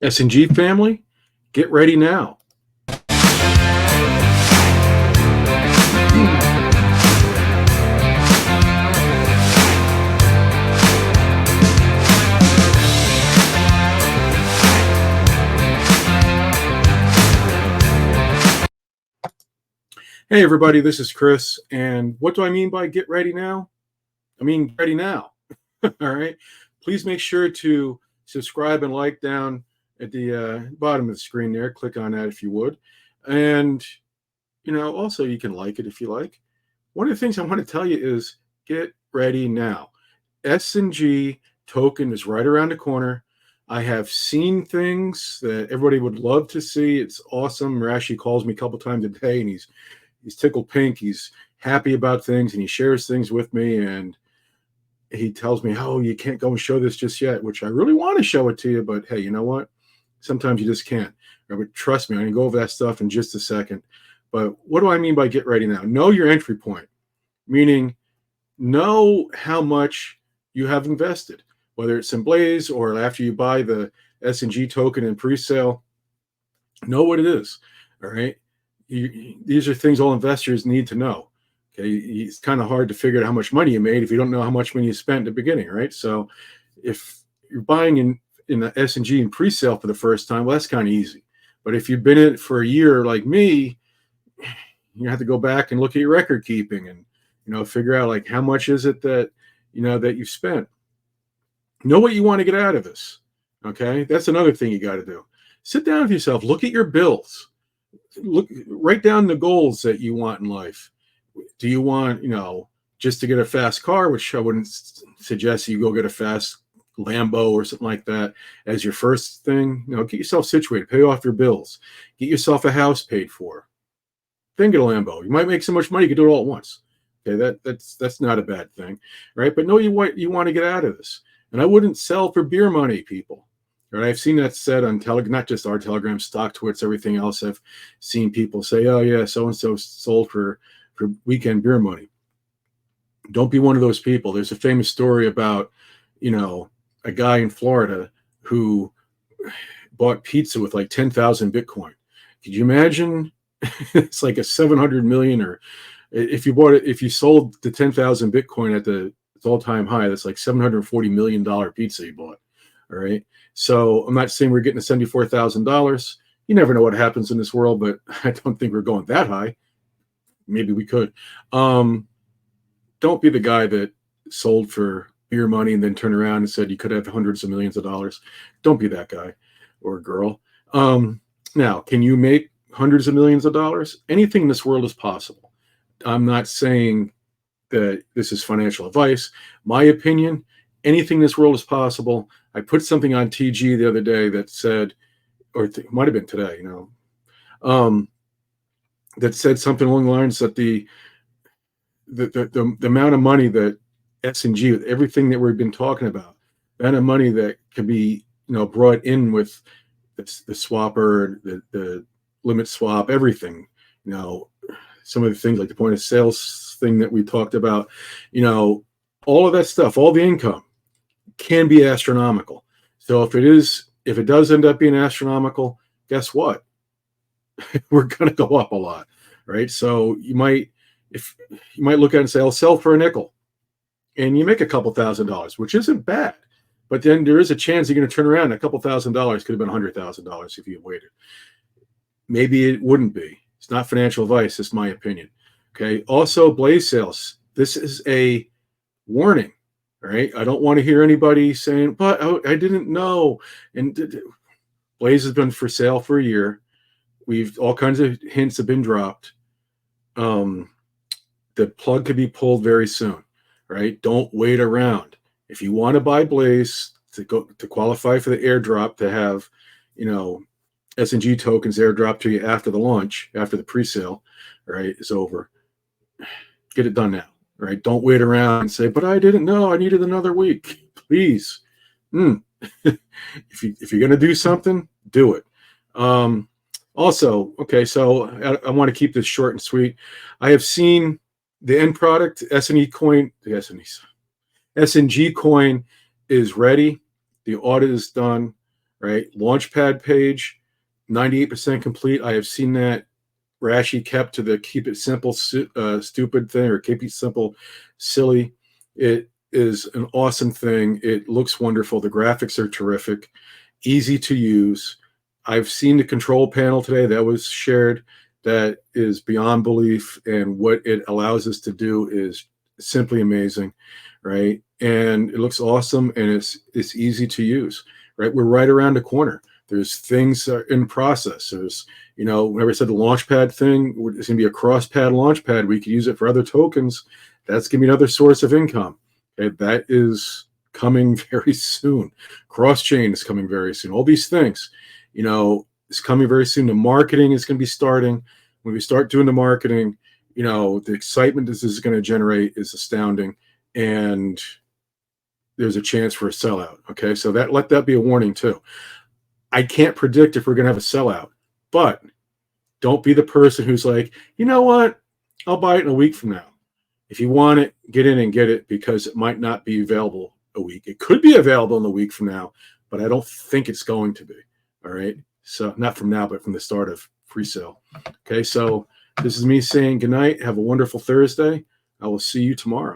SNG family, get ready now. Hey everybody, this is Chris, and what do I mean by get ready now? I mean ready now. All right. Please make sure to subscribe and like down at the bottom of the screen there. Click on that if you would. And, also you can like it if you like. One of the things I want to tell you is get ready now. SNG token is right around the corner. I have seen things that everybody would love to see. It's awesome. Rashi calls me a couple times a day, and he's tickled pink. He's happy about things, and he shares things with me, and he tells me, oh, you can't go and show this just yet, which I really want to show it to you, but hey, you know what? Sometimes you just can't. But trust me, I can go over that stuff in just a second. But what do I mean by get ready now? Know your entry point, meaning know how much you have invested, whether it's in Blaze or after you buy the SNG token in pre-sale. Know what it is, all right? These are things all investors need to know. Okay, it's kind of hard to figure out how much money you made if you don't know how much money you spent at the beginning, right? So if you're buying in the SNG in pre-sale for the first time, well, that's kind of easy. But if you've been in it for a year like me, you have to go back and look at your record keeping and figure out like how much is it that that you've spent. Know what you want to get out of this. Okay, that's another thing you got to do. Sit down with yourself, look at your bills. Write down the goals that you want in life. Do you want, just to get a fast car, which I wouldn't suggest you go get a fast Lambo or something like that as your first thing. Get yourself situated, pay off your bills, get yourself a house paid for, then get a Lambo. You might make so much money you can do it all at once. Okay, that's not a bad thing, right? But know what you want to get out of this. And I wouldn't sell for beer money, people. Right, I've seen that said on not just our Telegram, stock twits, everything else. I've seen people say, "Oh yeah, so and so sold for weekend beer money." Don't be one of those people. There's a famous story about, a guy in Florida who bought pizza with like 10,000 Bitcoin. Could you imagine? It's like a 700 million, or if you sold the 10,000 Bitcoin at its all-time high, that's like $740 million pizza you bought. All right. So I'm not saying we're getting to $74,000. You never know what happens in this world, but I don't think we're going that high. Maybe we could. Don't be the guy that sold for beer money and then turned around and said you could have hundreds of millions of dollars. Don't be that guy or girl. Now, can you make hundreds of millions of dollars? Anything in this world is possible. I'm not saying that this is financial advice. My opinion, anything in this world is possible. I put something on TG the other day that said, or it might have been today, that said something along the lines that the amount of money that SNG, with everything that we've been talking about, the amount of money that can be, brought in with the swapper, the limit swap, everything, some of the things like the point of sales thing that we talked about, all of that stuff, all the income can be astronomical. So if it does end up being astronomical, guess what? We're going to go up a lot, right? So you might look at it and say, I'll sell for a nickel, and you make a couple $1,000s, which isn't bad. But then there is a chance you're going to turn around and a couple $1,000s could have been $100,000 if you had waited. Maybe it wouldn't be. It's not financial advice. It's my opinion. Okay. Also, Blaze sales. This is a warning. All right. I don't want to hear anybody saying, but I didn't know. And Blaze has been for sale for a year. All kinds of hints have been dropped. The plug could be pulled very soon. Right. Don't wait around. If you want to buy Blaze to qualify for the airdrop, to have, SNG tokens airdrop to you after the launch, after the pre-sale, right, is over, get it done now. Right? Don't wait around and say, but I didn't know, I needed another week. Please. If you're going to do something, do it. Also, okay, so I want to keep this short and sweet. I have seen the end product, SNG coin is ready. The audit is done. right? Launchpad page, 98% complete. I have seen that Rashi kept to the keep it simple, stupid thing, or keep it simple, silly. It is an awesome thing. It looks wonderful. The graphics are terrific, easy to use. I've seen the control panel today that was shared. That is beyond belief, and what it allows us to do is simply amazing, right? And it looks awesome, and it's easy to use, right? We're right around the corner. There's things in process. There's, whenever I said the launchpad thing, it's going to be a cross-pad launchpad. We could use it for other tokens. That's going to be another source of income. Okay, that is coming very soon. Cross-chain is coming very soon. All these things, is coming very soon. The marketing is going to be starting. When we start doing the marketing, the excitement this is going to generate is astounding. And there's a chance for a sellout. Okay, so let that be a warning too. I can't predict if we're going to have a sellout, but don't be the person who's like, you know what? I'll buy it in a week from now. If you want it, get in and get it, because it might not be available a week. It could be available in a week from now, but I don't think it's going to be. All right. So not from now, but from the start of pre-sale. Okay. So this is me saying good night. Have a wonderful Thursday. I will see you tomorrow.